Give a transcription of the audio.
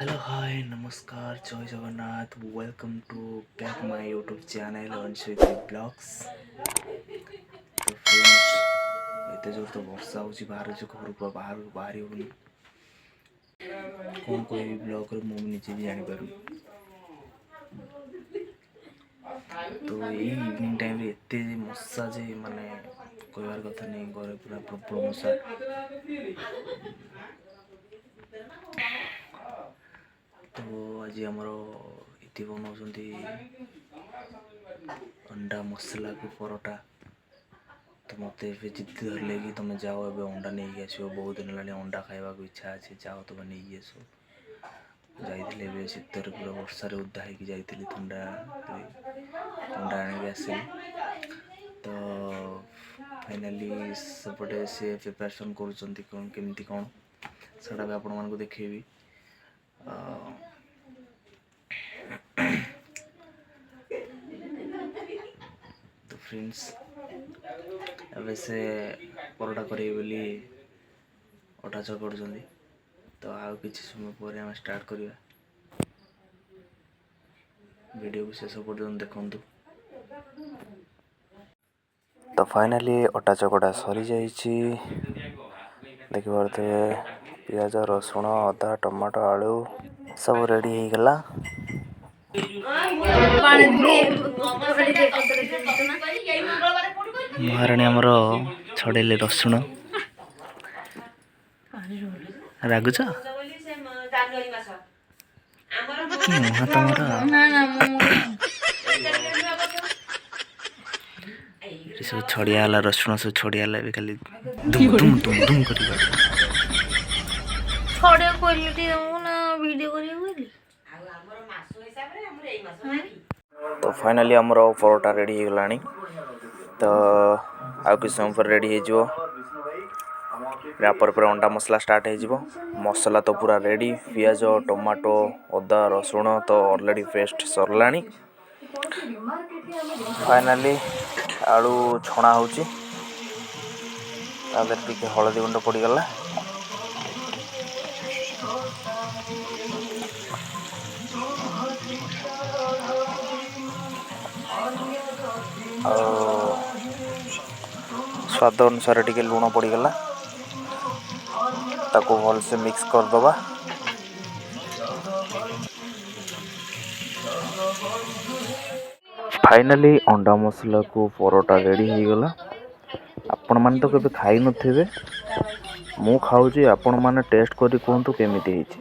Hello hi नमस्कार जय Jagannath welcome to back my YouTube channel Anshit blogs. तो फ्रेंड्स एत जोर तो वर्षा होची बाहर जो घर को बाहर होनी कौन कोई ब्लॉग रे मुझे निजे भी जानी पारू। तो यही इवनिंग टाइम रे एते मशा जे माने कहबार कथा नहीं घरे पूरा प्रबल मशा। तो आज आमर इति बनाऊँगी अंडा मसला को परोटा। तो मत जिद धरले कि तुम जाओ ए अंडा नहीं आस बहुत दिन है अंडा खावा को इच्छा अच्छे जाओ तुम नहीं आस जाइए शीतर पूरा वर्षार उदा हो जाइली थंडा अंडा आने आसली। तो फाइनाली सेपटे सी प्रिपरेशन करमती कौन सेटा भी आपण मानक देखेबी। तो फ्रेंड्स अब से परोटा करेंगे बोली अटा चकड़। तो आउ कि समय पर आम स्टार्ट करवा वीडियो को शेष पर्यटन देखु। तो फाइनाली अटा चकड़ा सरी जाइए देखि पारे पियाज रसुण अदा टमाटो आलू सब रेडी हो गला। महाराणी आमर छड़ेले रसुण रागुच कि मुह तुम सब छड़ियाला रसुण सब छड़ियाला भी खाली दुम दुम दुम दुम कर तो फाइनाली आमर परोटा रेडी हो गलानी। तो आउ कि समय पर रेडी हो पर अंडा मसला स्टार्ट हो मसला तो पूरा रेडी पियाज टमाटो अदा रसुण तो ऑलरेडी पेस्ट सरला। फाइनाली आलू छणा होची टिके हलदी गुंड पड़गला। स्वाद अनुसार टिके लुण पड़गला ताको भल से मिक्स करदबा। फाइनाली अंडा मसला को परोटा रेडी हो गला। आपण माने तो कभी खाई नथिबे मु खाऊची आपण माने टेस्ट करी कहतु केमिति ହେଇଛି।